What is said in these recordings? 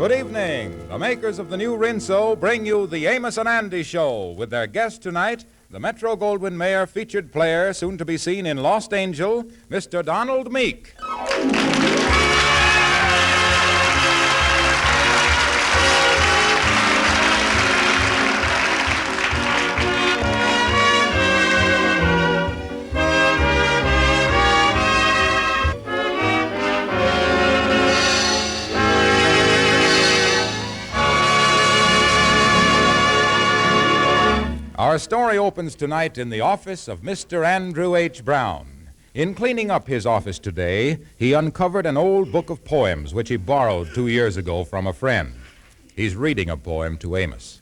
Good evening. The makers of the new Rinso bring you the Amos and Andy Show with their guest tonight, the Metro-Goldwyn-Mayer featured player soon to be seen in Lost Angel, Mr. Donald Meek. Our story opens tonight in the office of Mr. Andrew H. Brown. In cleaning up his office today, he uncovered an old book of poems which he borrowed 2 years ago from a friend. He's reading a poem to Amos.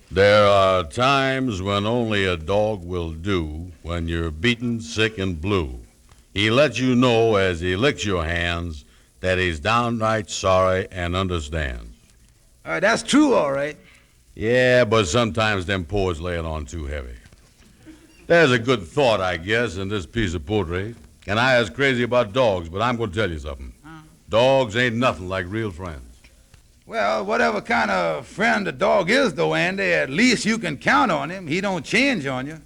There are times when only a dog will do, when you're beaten, sick, and blue. He lets you know as he licks your hands that he's downright sorry and understands. That's true, all right. Yeah, but sometimes them poets lay it on too heavy. There's a good thought, I guess, in this piece of poetry. And I is crazy about dogs, but I'm going to tell you something. Dogs ain't nothing like real friends. Well, whatever kind of friend a dog is, though, Andy, at least you can count on him. He don't change on you.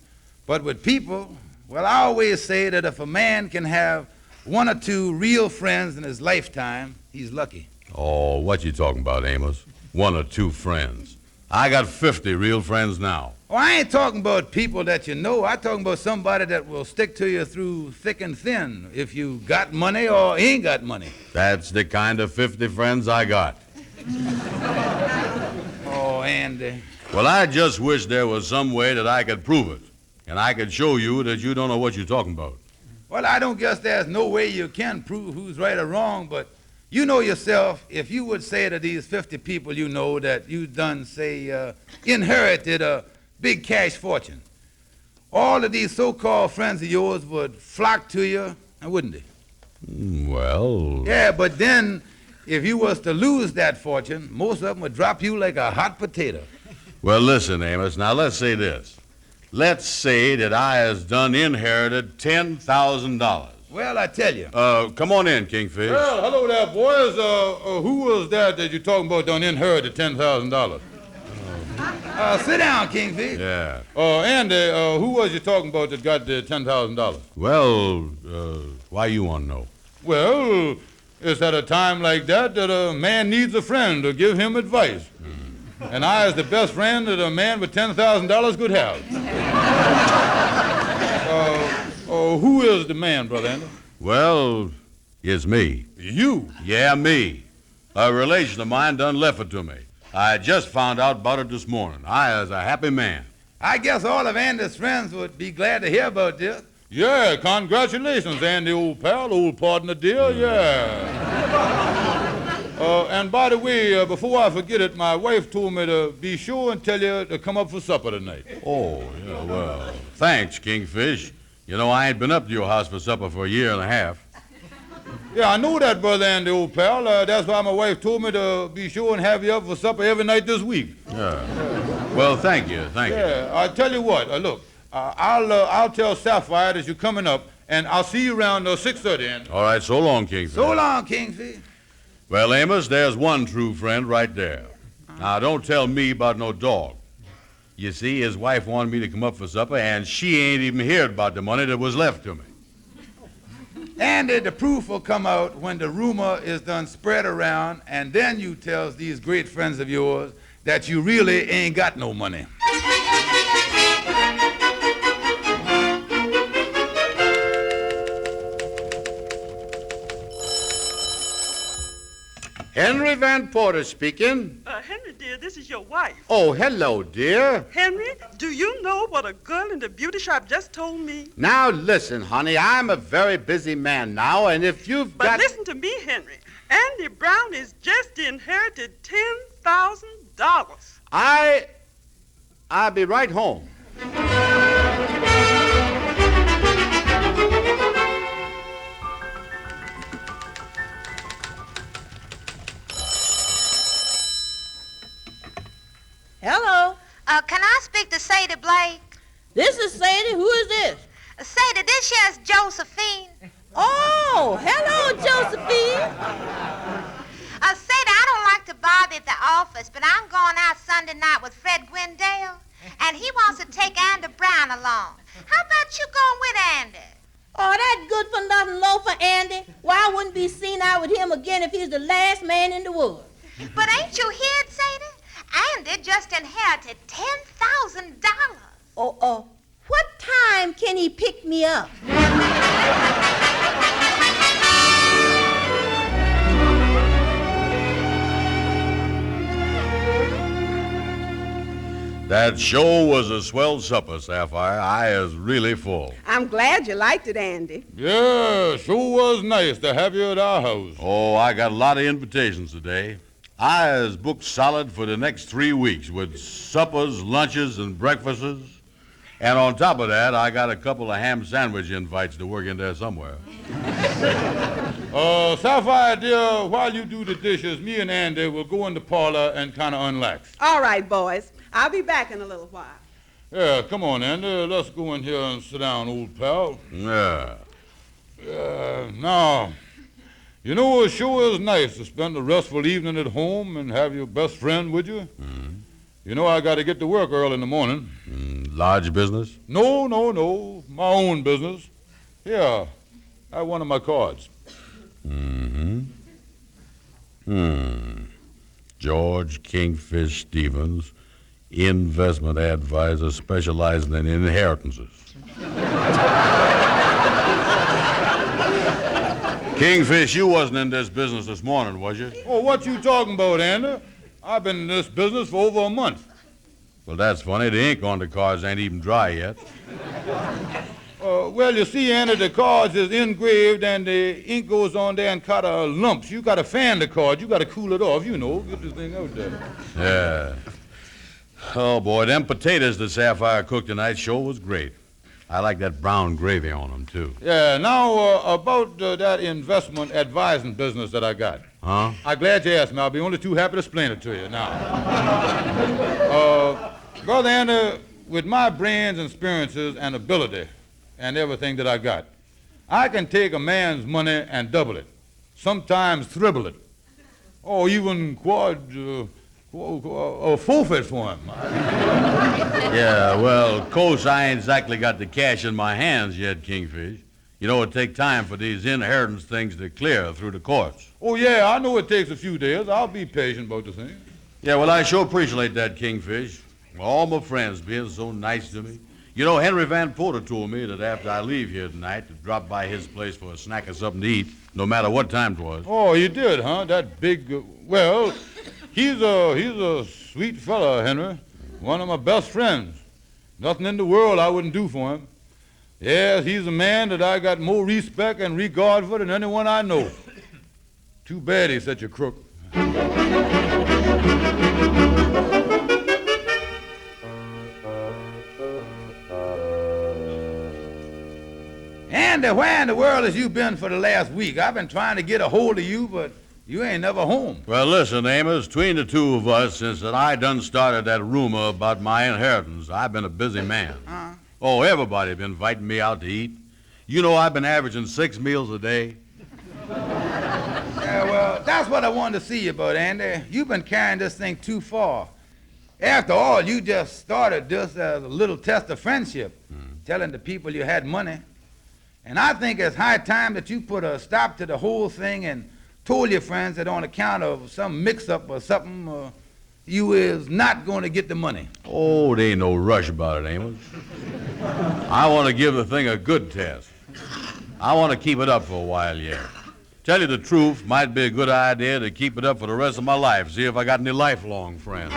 But with people, well, I always say that if a man can have one or two real friends in his lifetime, he's lucky. Oh, what you talking about, Amos? One or two friends. I got 50 real friends now. Oh, I ain't talking about people that you know. I'm talking about somebody that will stick to you through thick and thin, if you got money or ain't got money. That's the kind of 50 friends I got. Oh, Andy. Well, I just wish there was some way that I could prove it, and I could show you that you don't know what you're talking about. Well, I don't guess there's no way you can prove who's right or wrong, but you know yourself, if you would say to these 50 people you know that you done, say, inherited a big cash fortune, all of these so-called friends of yours would flock to you, wouldn't they? Well... Yeah, but then if you was to lose that fortune, most of them would drop you like a hot potato. Well, listen, Amos, now let's say this. Let's say that I has done inherited $10,000. Well, I tell you. Come on in, Kingfish. Well, hello there, boys. Who was that you're talking about done inherited $10,000? Sit down, Kingfish. Yeah. Andy, who was you talking about that got the $10,000? Well, why you want to know? Well, it's at a time like that that a man needs a friend to give him advice. And I is the best friend that a man with $10,000 could have. Who is the man, Brother Andy? Well, it's me. You? Yeah, me. A relation of mine done left it to me. I just found out about it this morning. I is a happy man. I guess all of Andy's friends would be glad to hear about this. Yeah, congratulations, Andy, old pal, old partner, dear, yeah. And by the way, before I forget it, my wife told me to be sure and tell you to come up for supper tonight. Oh, yeah, well, thanks, Kingfish. You know, I ain't been up to your house for supper for a year and a half. Yeah, I know that, Brother Andy, old pal. That's why my wife told me to be sure and have you up for supper every night this week. Yeah. Well, thank you. Yeah, I tell you what, look, I'll tell Sapphire that you're coming up, and I'll see you around 6:30, Andy. All right, so long, Kingfish. So long, Kingfish. Well, Amos, there's one true friend right there. Now, don't tell me about no dog. You see, his wife wanted me to come up for supper, and she ain't even heard about the money that was left to me. Andy, the proof will come out when the rumor is done spread around, and then you tells these great friends of yours that you really ain't got no money. Henry Van Porter speaking. Henry, dear, this is your wife. Oh, hello, dear. Henry, do you know what a girl in the beauty shop just told me? Now, listen, honey, I'm a very busy man now, and if you've But got... listen to me, Henry. Andy Brown has just inherited $10,000. I'll be right home. Hello. Can I speak to Sadie Blake? This is Sadie. Who is this? Sadie, this here's Josephine. Oh, hello, Josephine. Sadie, I don't like to buy Bobby at the office, but I'm going out Sunday night with Fred Gwendale, and he wants to take Andy Brown along. How about you going with Andy? Oh, that good-for-nothing loafer, Andy. Why I wouldn't be seen out with him again if he's the last man in the world? But ain't you heard, Sadie? Andy just inherited $10,000. Oh, what time can he pick me up? That sure was a swell supper, Sapphire. I is really full. I'm glad you liked it, Andy. Yeah, sure was nice to have you at our house. Oh, I got a lot of invitations today. I is booked solid for the next 3 weeks with suppers, lunches, and breakfasts. And on top of that, I got a couple of ham sandwich invites to work in there somewhere. Sapphire, dear, while you do the dishes, me and Andy will go in the parlor and kind of unlax. All right, boys. I'll be back in a little while. Yeah, come on, Andy. Let's go in here and sit down, old pal. Yeah. Now, you know, it sure is nice to spend a restful evening at home and have your best friend with you. Mm-hmm. You know, I got to get to work early in the morning. Large business? No. My own business. Here, I have one of my cards. George Kingfish Stevens, investment advisor specializing in inheritances. Kingfish, you wasn't in this business this morning, was you? Oh, what you talking about, Andy? I've been in this business for over a month. Well, that's funny. The ink on the cards ain't even dry yet. Well, you see, Andy, the cards is engraved and the ink goes on there and kind of lumps. You got to fan the card. You got to cool it off, you know. Get this thing out there. Yeah. Oh, boy, them potatoes that Sapphire cooked tonight sure was great. I like that brown gravy on them, too. Yeah, now, about that investment advising business that I got. Huh? I'm glad you asked me. I'll be only too happy to explain it to you now. Brother Andy, with my brains and experiences and ability and everything that I got, I can take a man's money and double it, sometimes triple it, or even forfeit for him. Yeah, well, of course, I ain't exactly got the cash in my hands yet, Kingfish. You know, it take time for these inheritance things to clear through the courts. Oh, yeah, I know it takes a few days. I'll be patient about the thing. Yeah, well, I sure appreciate that, Kingfish. All my friends being so nice to me. You know, Henry Van Porter told me that after I leave here tonight to drop by his place for a snack or something to eat, no matter what time 'twas. Oh, you did, huh? That big, well, he's a sweet fella, Henry. One of my best friends. Nothing in the world I wouldn't do for him. Yes, he's a man that I got more respect and regard for than anyone I know. Too bad he's such a crook. Andy, where in the world has you been for the last week? I've been trying to get a hold of you, but you ain't never home. Well, listen, Amos, between the two of us, since that I done started that rumor about my inheritance, I've been a busy man. Oh, everybody been inviting me out to eat. You know, I've been averaging 6 meals a day. Yeah, well, that's what I wanted to see you about, Andy. You've been carrying this thing too far. After all, you just started this as a little test of friendship, telling the people you had money. And I think it's high time that you put a stop to the whole thing and told your friends that on account of some mix-up or something, you is not going to get the money. Oh, there ain't no rush about it, Amos. I want to give the thing a good test. I want to keep it up for a while yet. Tell you the truth, might be a good idea to keep it up for the rest of my life, see if I got any lifelong friends.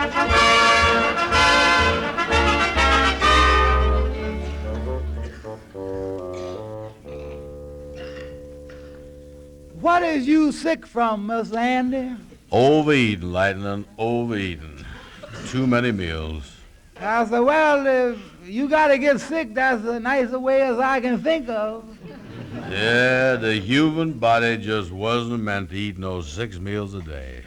What is you sick from, Miss Andy? Overeating, Lightning, overeating. Too many meals. I said, well, if you got to get sick, that's the nicer way as I can think of. Yeah, the human body just wasn't meant to eat no 6 meals a day.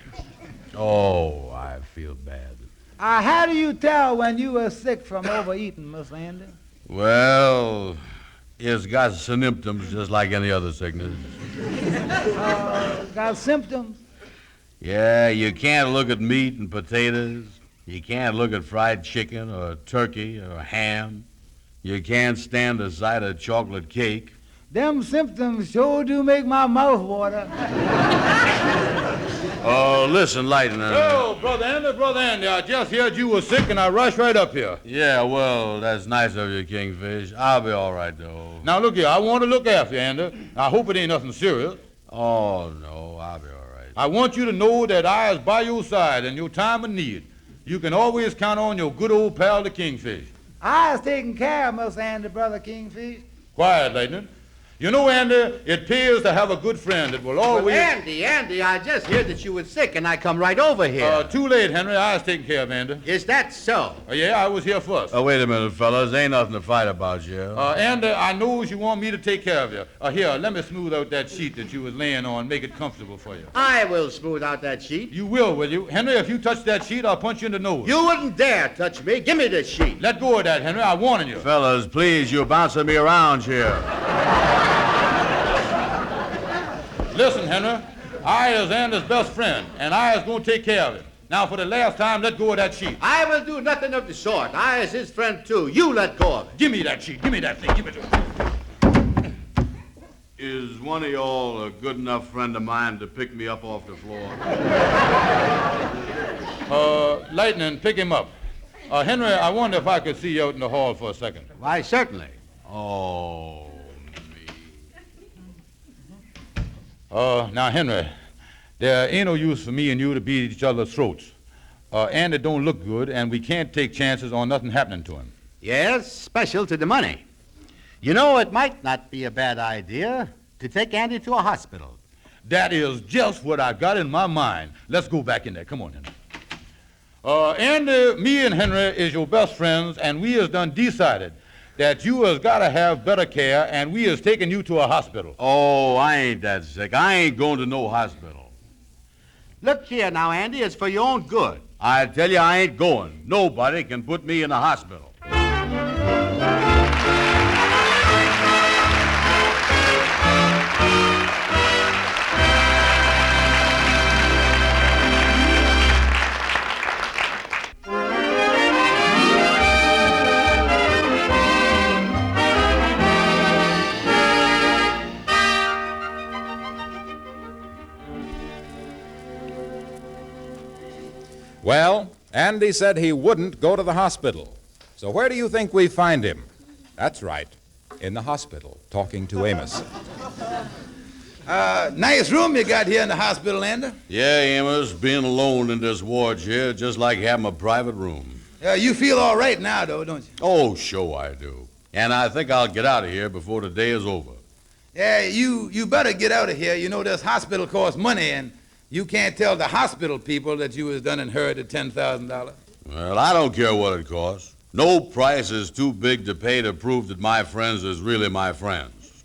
Oh, I feel bad. How do you tell when you are sick from overeating, Miss Andy? Well, it's got symptoms just like any other sickness. Got symptoms? Yeah, you can't look at meat and potatoes. You can't look at fried chicken or turkey or ham. You can't stand the sight of chocolate cake. Them symptoms sure do make my mouth water. Oh, listen, Lightning. Oh, Brother Andy, I just heard you were sick and I rushed right up here. Yeah, well, that's nice of you, Kingfish. I'll be all right, though. Now, look here, I want to look after you, Andy. I hope it ain't nothing serious. Oh, no, I'll be all right. I want you to know that I is by your side in your time of need. You can always count on your good old pal, the Kingfish. I is taking care of Miss Andy, Brother Kingfish. Quiet, Lightning. You know, Andy, it pays to have a good friend that will always... Well, Andy, I just heard that you were sick, and I come right over here. Too late, Henry. I was taking care of Andy. Is that so? Yeah, I was here first. Oh, wait a minute, fellas. Ain't nothing to fight about here. Andy, I knows you want me to take care of you. Here, let me smooth out that sheet that you was laying on, make it comfortable for you. I will smooth out that sheet. You will you? Henry, if you touch that sheet, I'll punch you in the nose. You wouldn't dare touch me. Give me this sheet. Let go of that, Henry. I'm warning you. Fellas, please, you're bouncing me around here. Listen, Henry, I is Andy's best friend, and I is going to take care of him. Now, for the last time, let go of that sheet. I will do nothing of the sort. I is his friend, too. You let go of it. Give me that sheet. Give me that thing. Give it to me. Is one of y'all a good enough friend of mine to pick me up off the floor? Lightning, pick him up. Henry, I wonder if I could see you out in the hall for a second. Why, certainly. Oh, Now, Henry, there ain't no use for me and you to beat each other's throats. Andy don't look good, and we can't take chances on nothing happening to him. Yes, special to the money. You know, it might not be a bad idea to take Andy to a hospital. That is just what I got in my mind. Let's go back in there. Come on, Henry. Andy, me and Henry is your best friends, and we has done decided that you has got to have better care, and we has taken you to a hospital. Oh, I ain't that sick. I ain't going to no hospital. Look here now, Andy, it's for your own good. I tell you, I ain't going. Nobody can put me in a hospital. Well, Andy said he wouldn't go to the hospital. So where do you think we find him? That's right, in the hospital, talking to Amos. Nice room you got here in the hospital, Andy. Yeah, Amos, being alone in this ward here, just like having a private room. You feel all right now, though, don't you? Oh, sure I do. And I think I'll get out of here before the day is over. Yeah, you better get out of here. You know, this hospital costs money, and you can't tell the hospital people that you was done inherited $10,000. Well, I don't care what it costs. No price is too big to pay to prove that my friends is really my friends.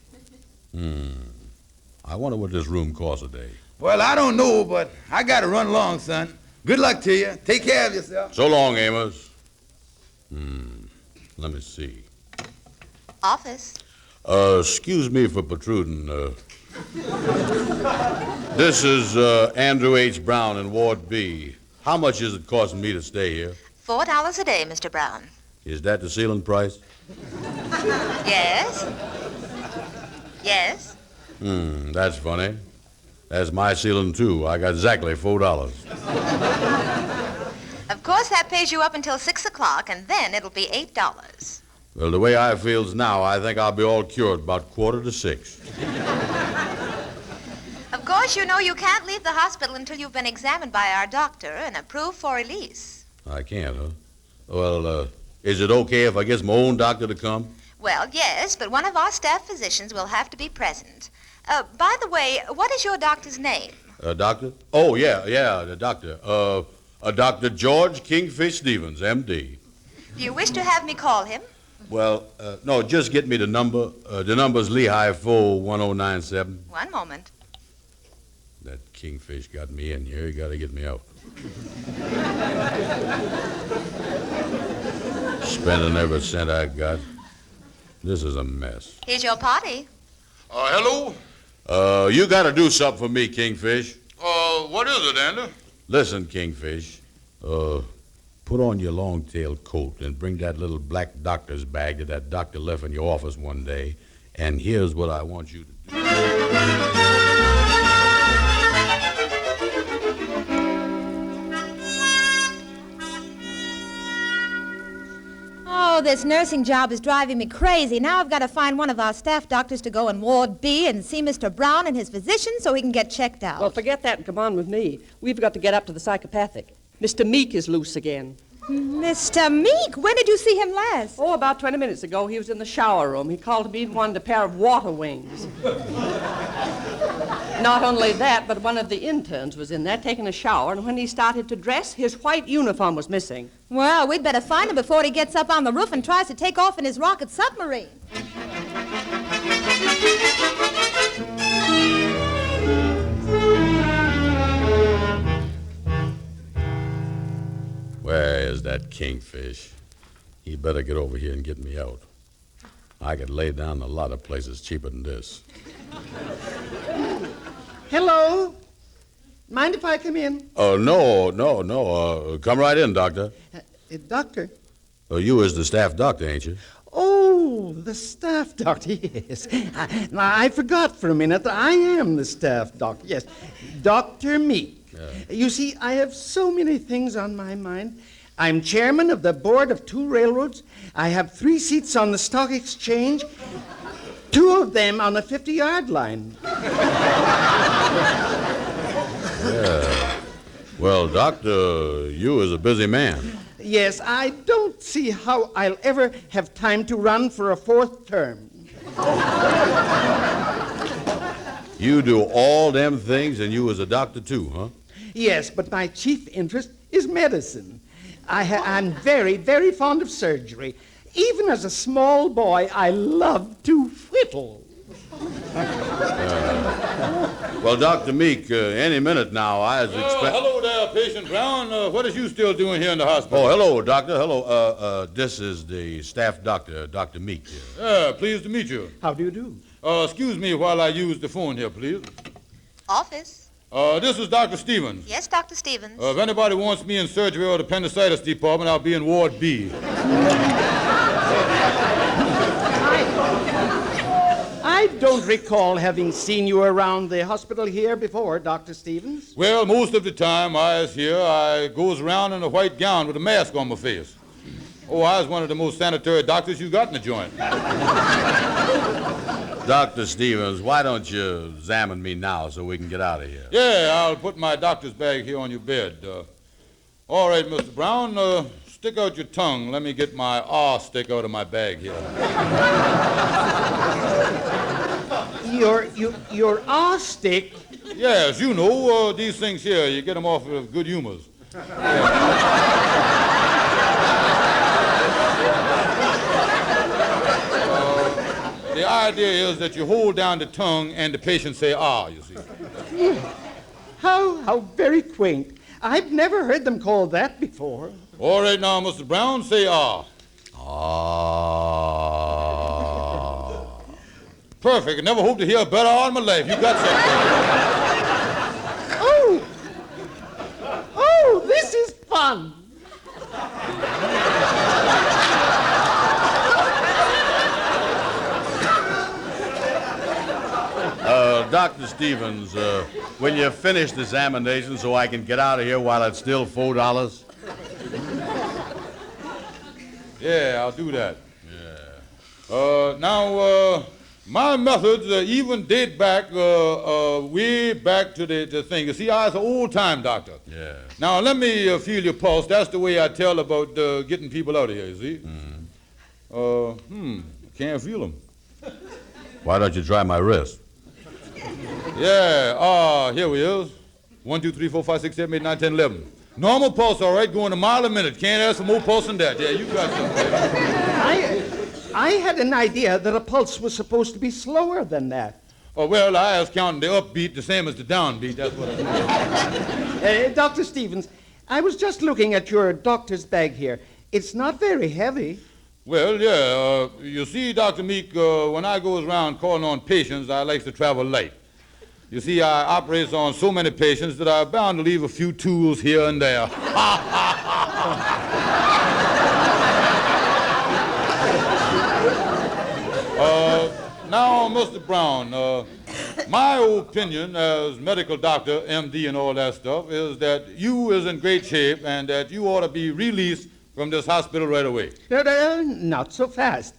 I wonder what this room costs a day. Well, I don't know, but I got to run along, son. Good luck to you. Take care of yourself. So long, Amos. Let me see. Office. Excuse me for protruding. This is Andrew H. Brown in Ward B. How much is it costing me to stay here? $4 a day, Mr. Brown. Is that the ceiling price? Yes? Yes? That's funny. That's my ceiling, too. I got exactly $4. Of course, that pays you up until 6 o'clock, and then it'll be $8. Well, the way I feels now, I think I'll be all cured about 5:45. Of course, you know you can't leave the hospital until you've been examined by our doctor and approved for release. I can't, huh? Well, is it okay if I get my own doctor to come? Well, yes, but one of our staff physicians will have to be present. By the way, what is your doctor's name? Doctor? Oh, yeah, the doctor. Dr. George Kingfish Stevens, M.D. Do you wish to have me call him? Well, no, just get me the number. The number's Lehigh 41097. One moment. That Kingfish got me in here. He got to get me out. Spending every cent I got. This is a mess. Here's your party. Hello? You got to do something for me, Kingfish. What is it, Andy? Listen, Kingfish. Put on your long-tailed coat and bring that little black doctor's bag that doctor left in your office one day. And here's what I want you to do. Oh, this nursing job is driving me crazy. Now I've got to find one of our staff doctors to go in Ward B and see Mr. Brown and his physician so he can get checked out. Well, forget that and come on with me. We've got to get up to the psychopathic. Mr. Meek is loose again. Mr. Meek? When did you see him last? Oh, about 20 minutes ago. He was in the shower room. He called me and wanted a pair of water wings. Not only that, but one of the interns was in there taking a shower, and when he started to dress, his white uniform was missing. Well, we'd better find him before he gets up on the roof and tries to take off in his rocket submarine. Where is that Kingfish? He better get over here and get me out. I could lay down a lot of places cheaper than this. Hello? Mind if I come in? Oh, no. Come right in, Doctor. Doctor? Oh, you is the staff doctor, ain't you? Oh, the staff doctor, yes. I forgot for a minute. I am the staff doctor, yes. Dr. Meek. You see, I have so many things on my mind. I'm chairman of the board of 2 railroads. I have 3 seats on the stock exchange, 2 of them on the 50-yard line. Yeah. Well, Doctor, you is a busy man. Yes, I don't see how I'll ever have time to run for a 4th term. You do all them things, and you is a doctor, too, huh? Yes, but my chief interest is medicine. I'm very, very fond of surgery. Even as a small boy, I loved to whittle. Well, Dr. Meek, any minute now, I was expecting... Hello there, patient Brown. What is you still doing here in the hospital? Oh, hello, Doctor. Hello. This is the staff doctor, Dr. Meek here. Yeah, pleased to meet you. How do you do? Excuse me while I use the phone here, please. Office. This is Dr. Stevens. Yes, Dr. Stevens. If anybody wants me in surgery or the appendicitis department, I'll be in Ward B. I don't recall having seen you around the hospital here before, Dr. Stevens. Well, most of the time I is here, I goes around in a white gown with a mask on my face. Oh, I was one of the most sanitary doctors you got in the joint. Dr. Stevens, why don't you examine me now so we can get out of here? Yeah, I'll put my doctor's bag here on your bed. All right, Mr. Brown, stick out your tongue. Let me get my R stick out of my bag here. Your R stick? Yes, you know, these things here, you get them off of good humors. The idea is that you hold down the tongue and the patient say, ah, you see. How very quaint. I've never heard them called that before. All right now, Mr. Brown, say ah. Ah. Perfect. I never hope to hear a better all in my life. You got something. Oh, this is fun. Dr. Stevens, will you finish the examination so I can get out of here while it's still $4? Yeah, I'll do that. Yeah. Now, my methods even date back way back to the thing. You see, I was an old-time doctor. Yeah. Now, let me feel your pulse. That's the way I tell about getting people out of here, you see? Can't feel them. Why don't you try my wrist? Yeah, here we is. 1, 2, 3, 4, 5, 6, 7, 8, 9, 10, 11. Normal pulse, all right, going a mile a minute. Can't ask for more pulse than that. Yeah, you got something. I had an idea that a pulse was supposed to be slower than that. Oh, well, I was counting the upbeat the same as the downbeat. That's what I mean. Dr. Stevens, I was just looking at your doctor's bag here. It's not very heavy. Well, yeah. You see, Dr. Meek, when I goes around calling on patients, I likes to travel light. You see, I operate on so many patients that I'm bound to leave a few tools here and there. Now, Mr. Brown, my opinion as medical doctor, MD, and all that stuff is that you is in great shape and that you ought to be released from this hospital right away. Not so fast.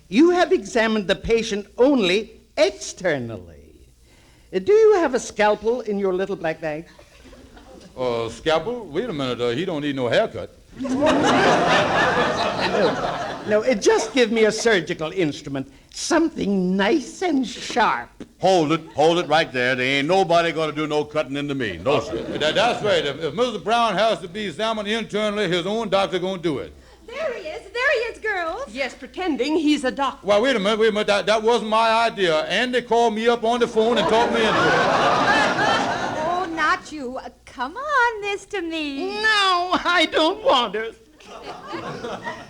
You have examined the patient only externally. Do you have a scalpel in your little black bag? Scalpel? Wait a minute, he don't need no haircut. No, just give me a surgical instrument. Something nice and sharp. Hold it right there. There ain't nobody gonna do no cutting into me. No, sir. That's right. If Mr. Brown has to be examined internally, his own doctor gonna do it. There he is, girls. Yes, pretending he's a doctor. Well, wait a minute. That wasn't my idea. Andy called me up on the phone and talked me into it. Oh, not you. Come on, Mr. Meek. No, I don't want it.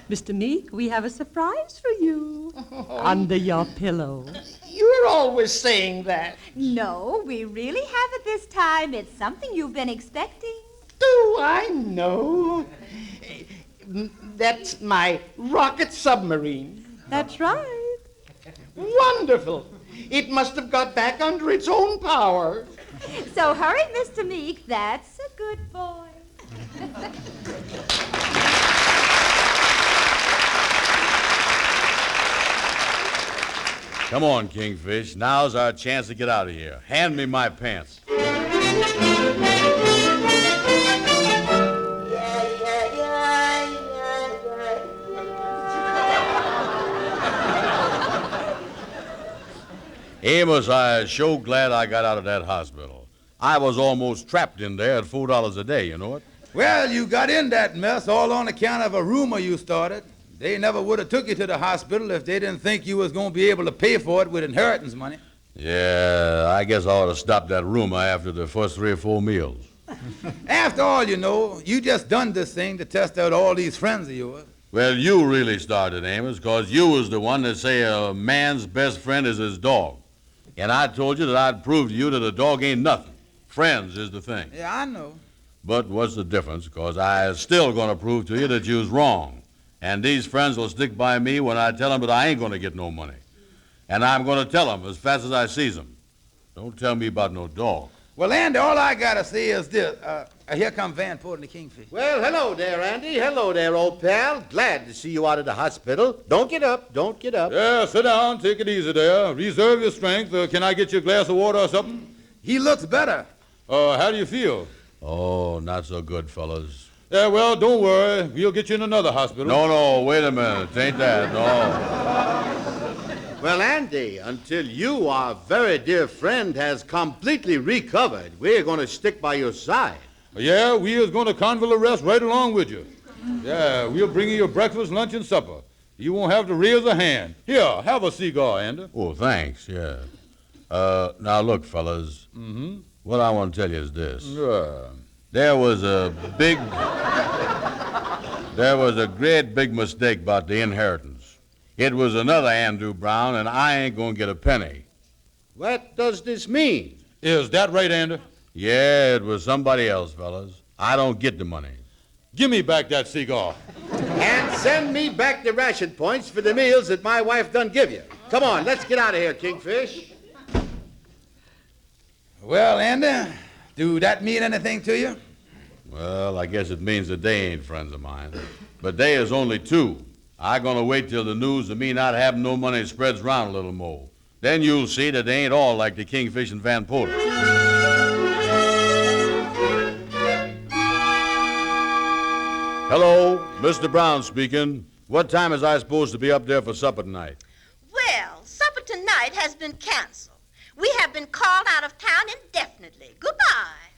Mr. Meek, we have a surprise for you. Under your pillow. You're always saying that. No, we really have it this time. It's something you've been expecting. Do I know? That's my rocket submarine. That's right. Wonderful. It must have got back under its own power. So hurry, Mr. Meek. That's a good boy. Come on, Kingfish. Now's our chance to get out of here. Hand me my pants. Amos, I'm so glad I got out of that hospital. I was almost trapped in there at $4 a day, you know it? Well, you got in that mess all on account of a rumor you started. They never would have took you to the hospital if they didn't think you was going to be able to pay for it with inheritance money. Yeah, I guess I ought to stop that rumor after the first 3 or 4 meals. After all, you know, you just done this thing to test out all these friends of yours. Well, you really started, Amos, because you was the one that say a man's best friend is his dog. And I told you that I'd prove to you that a dog ain't nothing. Friends is the thing. Yeah, I know. But what's the difference? Because I still going to prove to you that you was wrong. And these friends will stick by me when I tell them that I ain't going to get no money. And I'm going to tell them as fast as I sees them. Don't tell me about no dog. Well, Andy, all I got to say is this. Here come Van Port and the Kingfish. Well, hello there, Andy. Hello there, old pal. Glad to see you out of the hospital. Don't get up. Don't get up. Yeah, sit down. Take it easy there. Reserve your strength. Can I get you a glass of water or something? He looks better. How do you feel? Oh, not so good, fellas. Yeah, well, don't worry. We'll get you in another hospital. No, wait a minute. Ain't that, no. Well, Andy, until you, our very dear friend, has completely recovered, we're going to stick by your side. Yeah, we is going to convalesce rest right along with you. Yeah, we'll bring you your breakfast, lunch, and supper. You won't have to raise a hand. Here, have a cigar, Andy. Oh, thanks, yeah. Now, look, fellas. Mm-hmm. What I want to tell you is this. Yeah. There was a great big mistake about the inheritance. It was another Andrew Brown, and I ain't going to get a penny. What does this mean? Is that right, Andy? Yeah, it was somebody else, fellas. I don't get the money. Give me back that cigar. And send me back the ration points for the meals that my wife done give you. Come on, let's get out of here, Kingfish. Well, Andy, do that mean anything to you? Well, I guess it means that they ain't friends of mine. But they is only 2. I gonna wait till the news of me not having no money spreads around a little more. Then you'll see that they ain't all like the Kingfish and Van Porter. Hello, Mr. Brown speaking. What time is I supposed to be up there for supper tonight? Well, supper tonight has been canceled. We have been called out of town indefinitely. Goodbye.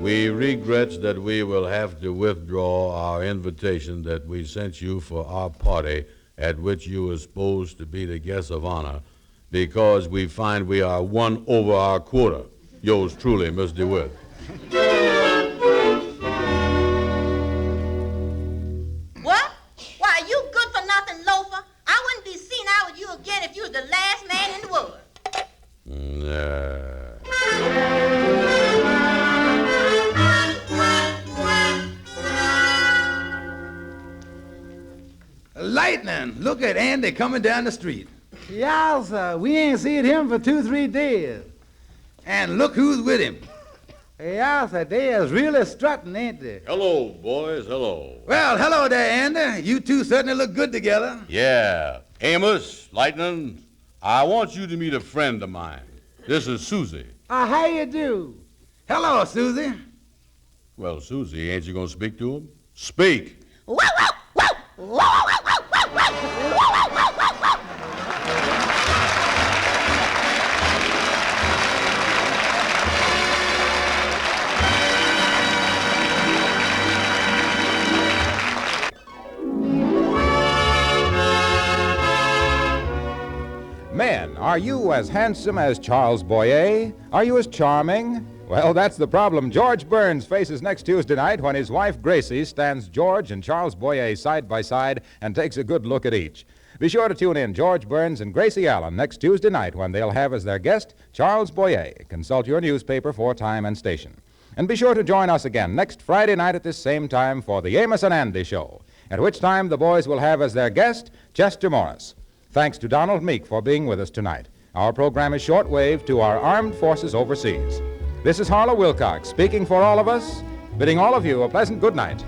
We regret that we will have to withdraw our invitation that we sent you for our party at which you were supposed to be the guest of honor because we find we are 1 over our quota. Yours truly, Miss DeWitt. What? Why, you good-for-nothing loafer. I wouldn't be seen out with you again if you was the last man look at Andy coming down the street. Yeah, sir. We ain't seen him for 2-3 days. And look who's with him. Yeah, sir. They is really strutting, ain't they? Hello, boys, hello. Well, hello there, Andy. You two certainly look good together. Yeah. Amos, Lightning, I want you to meet a friend of mine. This is Susie. How you do? Hello, Susie. Well, Susie, ain't you going to speak to him? Speak. Men, are you as handsome as Charles Boyer? Are you as charming? Well, that's the problem George Burns faces next Tuesday night when his wife Gracie stands George and Charles Boyer side by side and takes a good look at each. Be sure to tune in George Burns and Gracie Allen next Tuesday night when they'll have as their guest Charles Boyer. Consult your newspaper for time and station. And be sure to join us again next Friday night at this same time for the Amos and Andy Show, at which time the boys will have as their guest Chester Morris. Thanks to Donald Meek for being with us tonight. Our program is shortwave to our armed forces overseas. This is Harlow Wilcox speaking for all of us, bidding all of you a pleasant good night.